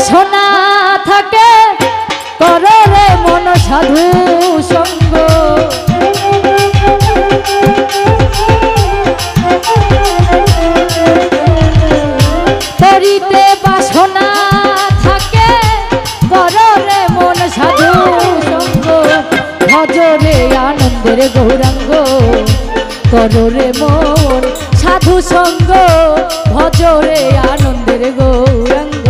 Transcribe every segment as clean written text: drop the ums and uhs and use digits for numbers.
বাসনা থাকে করে রে মন সাধু সঙ্গ করিতে বাসনা থাকে করে রে মন সাধু সঙ্গ ভজরে আনন্দের গৌরাঙ্গ কররে মন সাধু সঙ্গ ভজরে আনন্দের গৌরাঙ্গ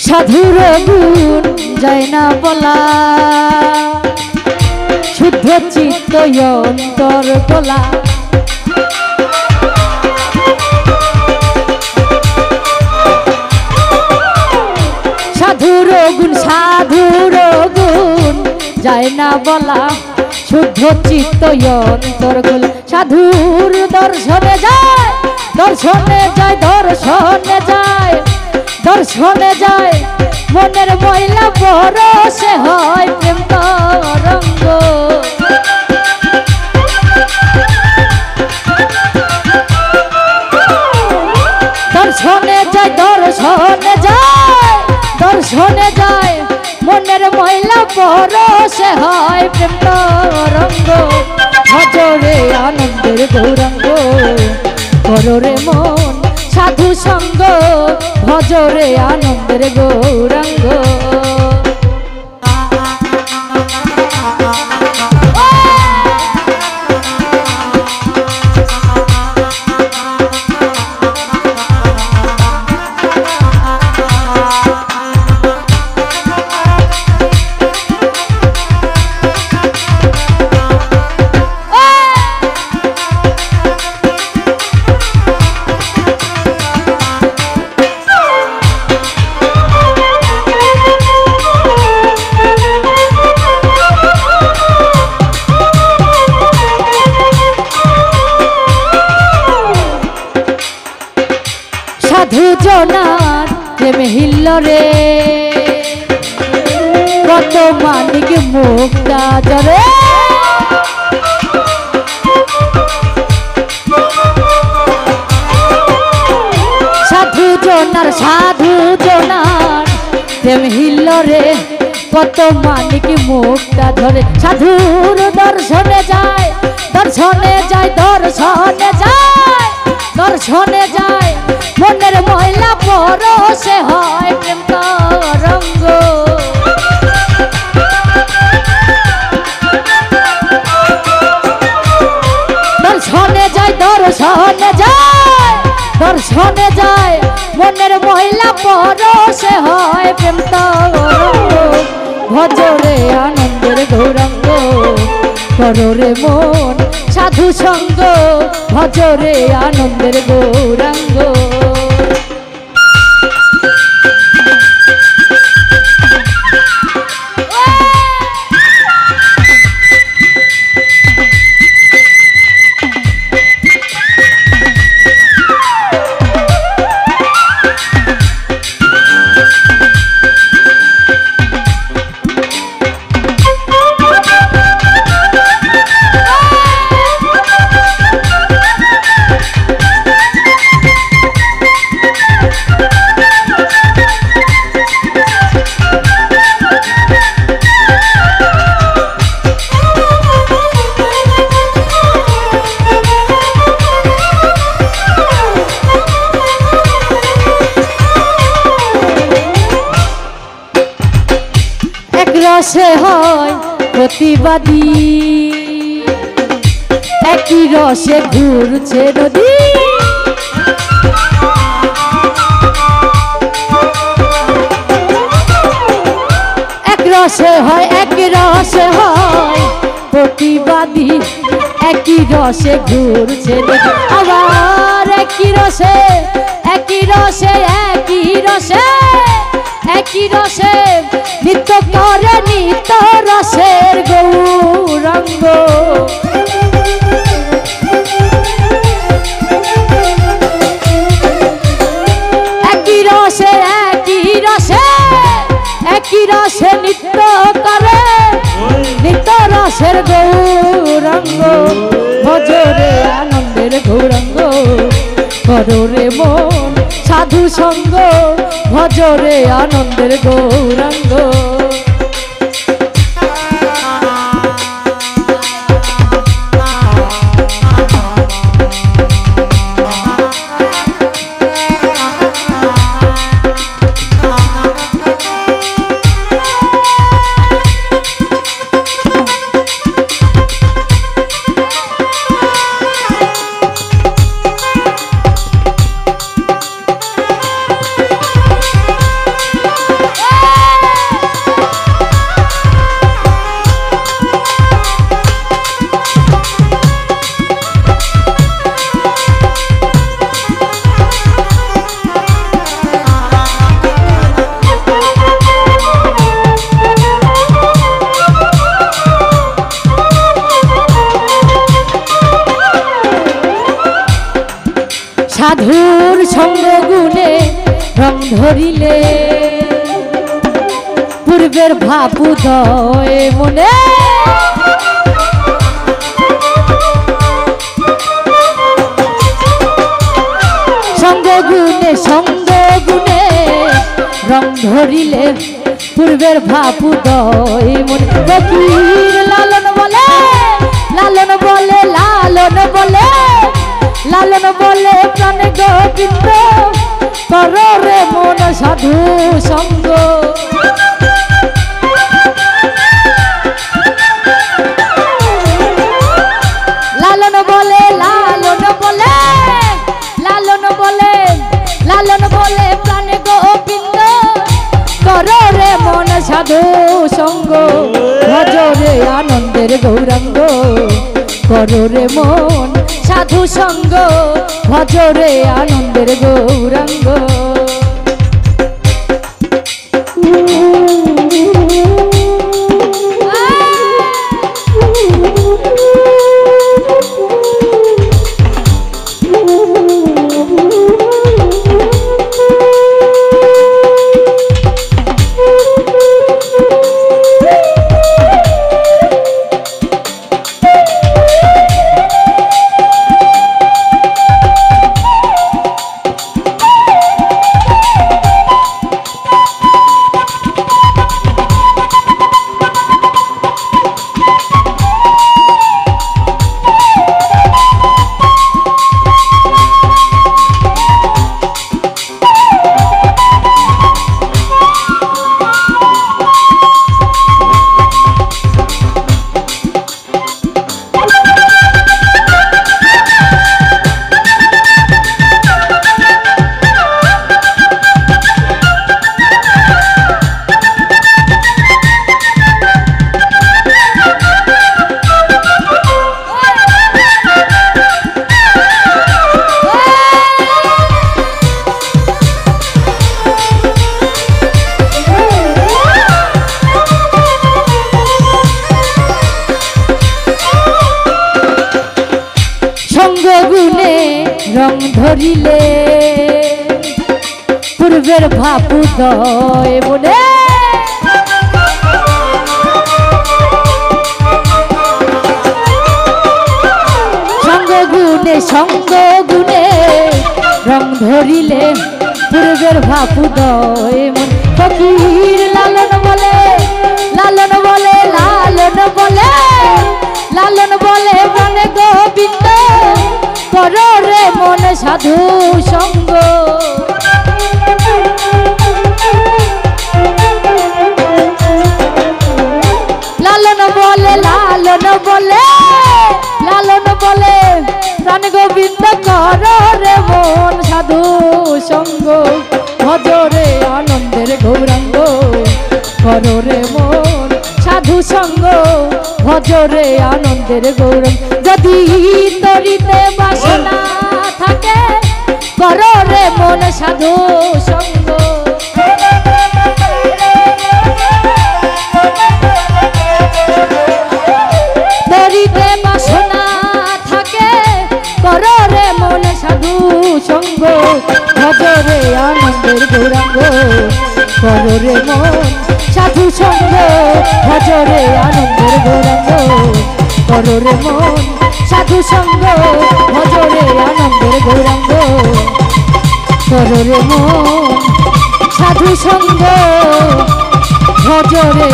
সাধুর গুণ যায় না বলা শুদ্ধ চিত্ত অন্তর তোলা সাধুর গুণ যায় না বলা শুদ্ধ চিত্ত অন্তর তোলা সাধুর দর্শনে যায় দর্শনে যায় দর্শনে যায় দর্শনে যায় মনের ময়লা পরশে হয় প্রেম তরঙ্গ দর্শনে যায় দর্শনে যায় দর্শনে যায় মনের ময়লা পরশে হয় প্রেম তরঙ্গ ভজরে আনন্দের গৌরাঙ্গ কররে মন সাধু সঙ্গ ভজরে আনন্দের গৌরাঙ্গ সাধু জনার প্রেম হিল্ল রে কত মানিক মুক্তা জরে সাধু জনার প্রেম হিল্ল রে কত মানিক মুক্তা ধরে সাধুর দর্শনে যায় দর্শনে যায় দর্শনে যায় দর্শনে যায় মনের ময়লা পরশে হয় প্রেম তরঙ্গ দর্শনে যায় দর্শনে যায় দর্শনে যায় মনের ময়লা পরশে হয় প্রেম তরঙ্গ ভজরে আনন্দের গৌরাঙ্গ কররে মন সাধু সঙ্গ ভজরে আনন্দের গৌরাঙ্গ রসে হয় প্রতিবাদী একই রসে ঘুরছে নদী এক রসে হয় প্রতিবাদী একই রসে ঘুরছে নদী আবার একই রসে নিত্য করে নিত্য রসের গৌরাঙ্গ একই রসে নিত্য করে নিত্য রসের গৌরাঙ্গ ভজরে আনন্দের গৌরাঙ্গ কররে মন সাধু সঙ্গ ভজরে আনন্দের গৌরাঙ্গ সাধুর সঙ্গ গুণে রং ধরিলে পূর্বের ভাব উদয় মনে সঙ্গ গুণে রং ধরিলে পূর্বের ভাব উদয় মনে ফকির লালন বলে প্রাণ গোবিন্দ কররে মন সাধু সঙ্গ লালন বলে প্রাণ গোবিন্দ কররে মন সাধু সঙ্গ ভজরে আনন্দের গৌরাঙ্গ কররে মন সাধু সঙ্গ ভজরে আনন্দের গৌরাঙ্গ গুণে রং ধরিলে পূর্বের ভাব উদয় মনে সঙ্গ গুণে রং ধরিলে পূর্বের ভাব উদয় মন ফকির লালন বলে প্রাণ গোবিন্দ কররে মন সাধু সঙ্গ লালন বলে গান গোবিন্দ কর রে মন সাধু সঙ্গ ভজরে আনন্দের গৌরাঙ্গ কর রে মন সাধু সঙ্গ ভজরে আনন্দের গৌরাঙ্গ যদি তরিতে বাসনা থাকে কর রে মন সাধু সঙ্গ তরিতে বাসনা থাকে কর রে মন সাধু সঙ্গ ভজরে আনন্দের গৌরাঙ্গ কর রে মন সাধু সঙ্গ ভজরে আনন্দের গৌরাঙ্গ কর রে মন সাধু সঙ্গ ভজরে আনন্দের গৌরাঙ্গ কর রে মন সাধু সঙ্গ ভজরে